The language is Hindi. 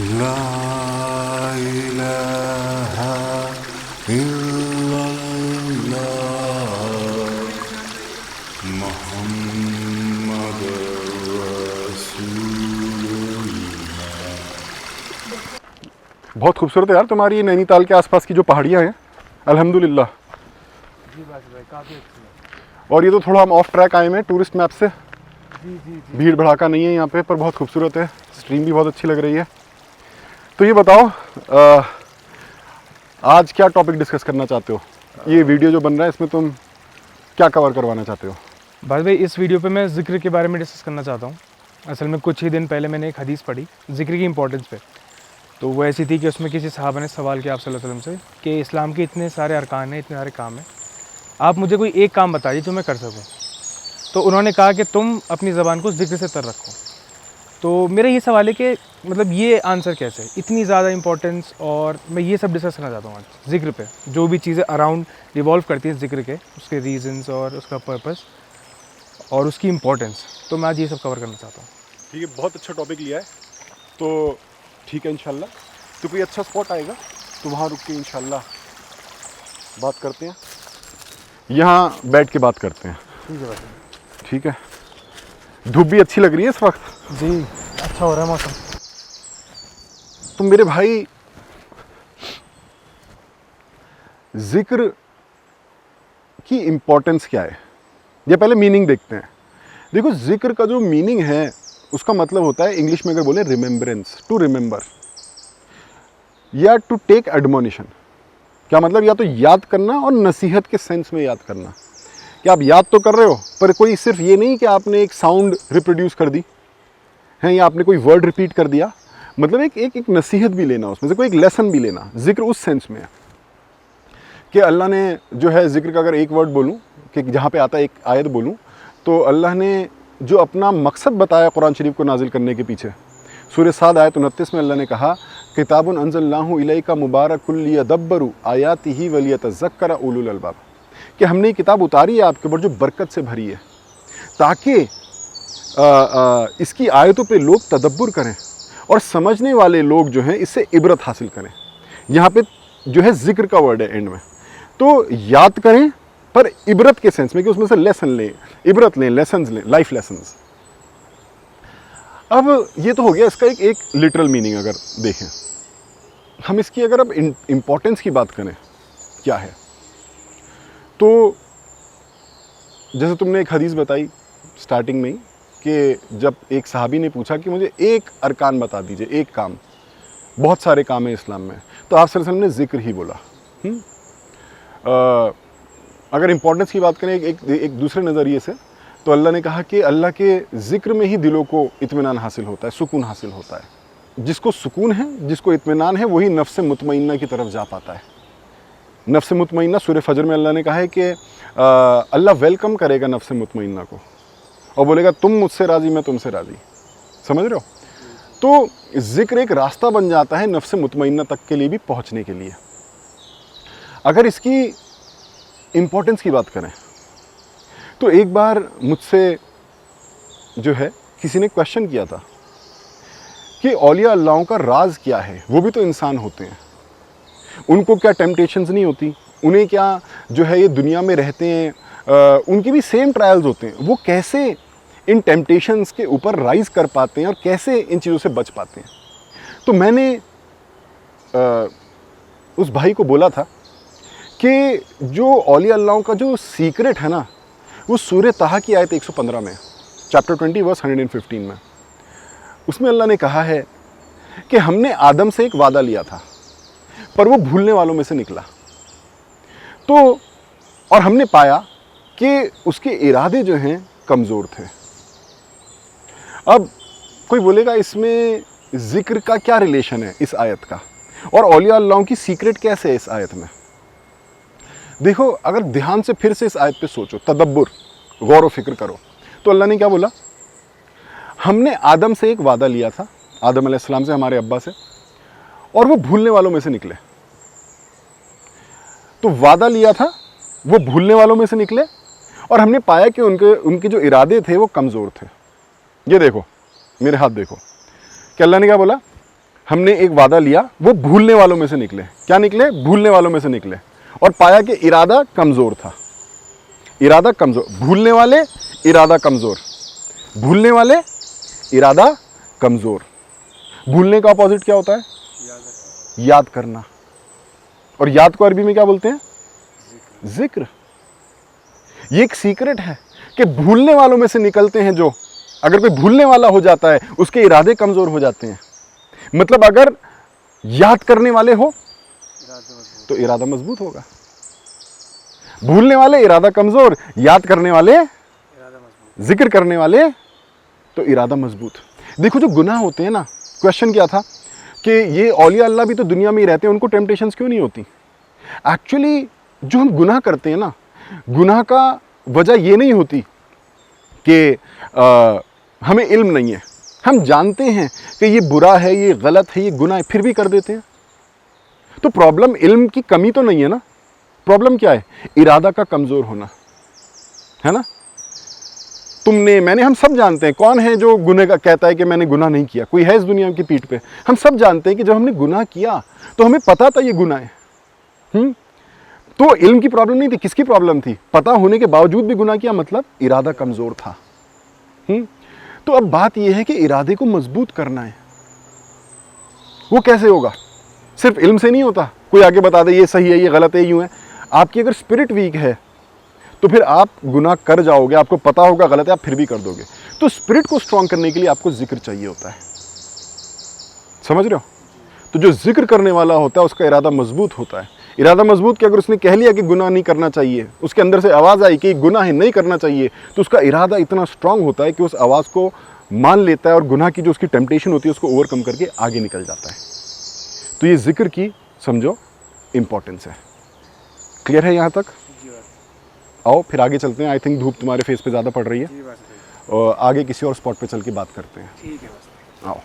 ला इलाहा इल्लल्लाह मुहम्मदुर रसूलुल्लाह। बहुत खूबसूरत है यार तुम्हारी ये नैनीताल के आसपास की जो पहाड़ियाँ हैं, अल्हम्दुलिल्लाह। जी बस भाई काफ़ी अच्छी है। और ये तो थोड़ा हम ऑफ ट्रैक आए हैं टूरिस्ट मैप से, जी जी जी। भीड़ भड़ाका नहीं है यहाँ पे, पर बहुत खूबसूरत है, स्ट्रीम भी बहुत अच्छी लग रही है। तो ये बताओ आज क्या टॉपिक डिस्कस करना चाहते हो? ये वीडियो जो बन रहा है इसमें तुम क्या कवर करवाना चाहते हो? बस भाई इस वीडियो पे मैं ज़िक्र के बारे में डिस्कस करना चाहता हूँ। असल में कुछ ही दिन पहले मैंने एक हदीस पढ़ी ज़िक्र की इंपॉर्टेंस पे। तो वो ऐसी थी कि उसमें किसी सहाबा ने सवाल किया आप सल्लल्लाहु अलैहि वसल्लम से कि इस्लाम के इतने सारे अरकान हैं, इतने सारे काम हैं, आप मुझे कोई एक काम बताइए जो मैं कर सकूँ। तो उन्होंने कहा कि तुम अपनी ज़बान को ज़िक्र से तर रखो। तो मेरा ये सवाल है कि मतलब ये आंसर कैसे, इतनी ज़्यादा इंपॉर्टेंस, और मैं ये सब डिस्कस करना चाहता हूँ आज ज़िक्र पे, जो भी चीज़ें अराउंड रिवॉल्व करती हैं ज़िक्र के, उसके रीजंस और उसका पर्पस और उसकी इंपॉर्टेंस। तो मैं आज ये सब कवर करना चाहता हूँ। ठीक है, बहुत अच्छा टॉपिक लिया है, तो ठीक है इंशाल्लाह। तो कोई अच्छा स्पॉट आएगा तो वहाँ रुक के इंशाल्लाह बात करते हैं, यहाँ बैठ के बात करते हैं। ठीक है भाई। ठीक है, धूप भी अच्छी लग रही है इस वक्त। जी अच्छा हो रहा है मौसम। तो मेरे भाई जिक्र की इंपॉर्टेंस क्या है, ये पहले मीनिंग देखते हैं। देखो, जिक्र का जो मीनिंग है उसका मतलब होता है, इंग्लिश में अगर बोले रिमेम्बरेंस, टू रिमेंबर या टू टेक एडमोनिशन। क्या मतलब? या तो याद करना और नसीहत के सेंस में याद करना, कि आप याद तो कर रहे हो पर कोई सिर्फ ये नहीं कि आपने एक साउंड रिप्रोड्यूस कर दी है या आपने कोई वर्ड रिपीट कर दिया, मतलब एक नसीहत भी लेना, उसमें से कोई एक लेसन भी लेना। जिक्र उस सेंस में है कि अल्लाह ने जो है, जिक्र का अगर एक वर्ड बोलूँ कि जहाँ पे आता है, एक आयत बोलूँ, तो अल्लाह ने जो अपना मकसद बताया कुरान शरीफ को नाजिल करने के पीछे, सूरह साद आयत 29 में अल्लाह ने कहा, किताबुन अंज़लनाहु इलैका मुबारकुल लियदब्बरू आयातिही वलियतज़क्कर उलुल अलबाब, कि हमने ये किताब उतारी है आपके ऊपर जो बरकत से भरी है, ताकि इसकी आयतों पे लोग तदब्बुर करें और समझने वाले लोग जो हैं इससे इबरत हासिल करें। यहाँ पे जो है जिक्र का वर्ड है एंड में। तो याद करें पर इबरत के सेंस में, कि उसमें से लेसन लें, इबरत लें, लेसन्स लें, लाइफ लेसन्स। अब ये तो हो गया इसका एक लिटरल मीनिंग। अगर देखें हम इसकी, अगर अब इम्पोर्टेंस की बात करें क्या है, तो जैसे तुमने एक हदीस बताई स्टार्टिंग में ही कि जब एक सहाबी ने पूछा कि मुझे एक अरकान बता दीजिए, एक काम, बहुत सारे काम हैं इस्लाम में, तो आप सल्लल्लाहु अलैहि वसल्लम ने जिक्र ही बोला। अगर इम्पोर्टेंस की बात करें एक दूसरे नज़रिए से, तो अल्लाह ने कहा कि अल्लाह के ज़िक्र में ही दिलों को इत्मीनान हासिल होता है, सुकून हासिल होता है। जिसको सुकून है, जिसको इत्मीनान है, वही नफ्स मुतमइन्ना की तरफ जा पाता है। नफ्स मुतमइन्ना सूरह फजर में अल्लाह ने कहा है कि अल्लाह वेलकम करेगा नफ्स मुतमइन्ना को और बोलेगा तुम मुझसे राज़ी, मैं तुमसे राज़ी। समझ रहे हो? तो ज़िक्र एक रास्ता बन जाता है नफ्स मुतमइन्ना तक के लिए भी पहुँचने के लिए। अगर इसकी इम्पोर्टेंस की बात करें तो एक बार मुझसे जो है किसी ने क्वेश्चन किया था कि औलिया अल्लाहों का राज क्या है, वो भी तो इंसान होते हैं, उनको क्या टेम्पटेशंस नहीं होती, उन्हें क्या जो है ये दुनिया में रहते हैं, उनकी भी सेम ट्रायल्स होते हैं, वो कैसे इन टेम्पटेशंस के ऊपर राइज कर पाते हैं और कैसे इन चीज़ों से बच पाते हैं। तो मैंने उस भाई को बोला था कि जो औलिया अल्लाहों का जो सीक्रेट है ना, वो सूरह ताहा की आयत 115 में, चैप्टर 20 वर्स 115 में, उसमें अल्लाह ने कहा है कि हमने आदम से एक वादा लिया था पर वो भूलने वालों में से निकला, तो और हमने पाया कि उसके इरादे जो हैं कमज़ोर थे। अब कोई बोलेगा इसमें जिक्र का क्या रिलेशन है इस आयत का, और औलिया अल्लाहों की सीक्रेट कैसे है इस आयत में? देखो, अगर ध्यान से फिर से इस आयत पे सोचो, तदब्बुर, गौर व फिक्र करो, तो अल्लाह ने क्या बोला? हमने आदम से एक वादा लिया था, आदम अलैहिस्सलाम से, हमारे अब्बा से, और वो भूलने वालों में से निकले। तो वादा लिया था, वो भूलने वालों में से निकले, और हमने पाया कि उनके जो इरादे थे वो कमज़ोर थे। ये देखो, मेरे हाथ देखो कि अल्लाह ने क्या बोला हमने एक वादा लिया, वो भूलने वालों में से निकले। क्या निकले? भूलने वालों में से निकले। और पाया कि इरादा कमज़ोर था। इरादा कमज़ोर, भूलने वाले, इरादा कमज़ोर, भूलने वाले, इरादा कमज़ोर। भूलने का अपोजिट क्या होता है? याद करना। और याद को अरबी में क्या बोलते हैं? जिक्र। ये एक सीक्रेट है कि भूलने वालों में से निकलते हैं जो, अगर कोई भूलने वाला हो जाता है उसके इरादे कमज़ोर हो जाते हैं। मतलब अगर याद करने वाले हो तो इरादा मजबूत होगा। भूलने वाले इरादा कमज़ोर, याद करने वाले, जिक्र करने वाले तो इरादा मजबूत। देखो जो गुनाह होते हैं ना, क्वेश्चन क्या था कि ये औलिया अल्लाह भी तो दुनिया में ही रहते हैं, उनको टेम्पटेशंस क्यों नहीं होती? एक्चुअली जो हम गुनाह करते हैं ना, गुनाह का वजह ये नहीं होती कि हमें इल्म नहीं है, हम जानते हैं कि ये बुरा है, ये गलत है, ये गुनाह है, फिर भी कर देते हैं। तो प्रॉब्लम इल्म की कमी तो नहीं है ना, प्रॉब्लम क्या है? इरादा का कमज़ोर होना है ना। तुमने, मैंने, हम सब जानते हैं कौन है जो गुनाह का कहता है कि मैंने गुनाह नहीं किया। कोई है इस दुनिया की पीठ पे? हम सब जानते हैं कि जब हमने गुनाह किया तो हमें पता था ये गुनाह है। तो इल्म की प्रॉब्लम नहीं थी, किसकी प्रॉब्लम थी? पता होने के बावजूद भी गुनाह किया, मतलब इरादा कमज़ोर था। तो अब बात यह है कि इरादे को मजबूत करना है। वो कैसे होगा? सिर्फ इल्म से नहीं होता। कोई आगे बता दे ये सही है, ये गलत है, यूं है। आपकी अगर स्पिरिट वीक है तो फिर आप गुनाह कर जाओगे, आपको पता होगा गलत है, आप फिर भी कर दोगे। तो स्पिरिट को स्ट्रांग करने के लिए आपको जिक्र चाहिए होता है। समझ रहे हो? तो जो जिक्र करने वाला होता है उसका इरादा मजबूत होता है। इरादा मजबूत कि अगर उसने कह लिया कि गुनाह नहीं करना चाहिए, उसके अंदर से आवाज़ आई कि गुनाह है, नहीं करना चाहिए, तो उसका इरादा इतना स्ट्रांग होता है कि उस आवाज़ को मान लेता है और गुनाह की जो उसकी टेम्पटेशन होती है उसको ओवरकम करके आगे निकल जाता है। तो ये जिक्र की समझो इम्पोर्टेंस है। क्लियर है यहाँ तक? आओ फिर आगे चलते हैं। आई थिंक धूप तुम्हारे फेस पे ज़्यादा पड़ रही है, और आगे किसी और स्पॉट पे चल के बात करते हैं। ठीक है। आओ।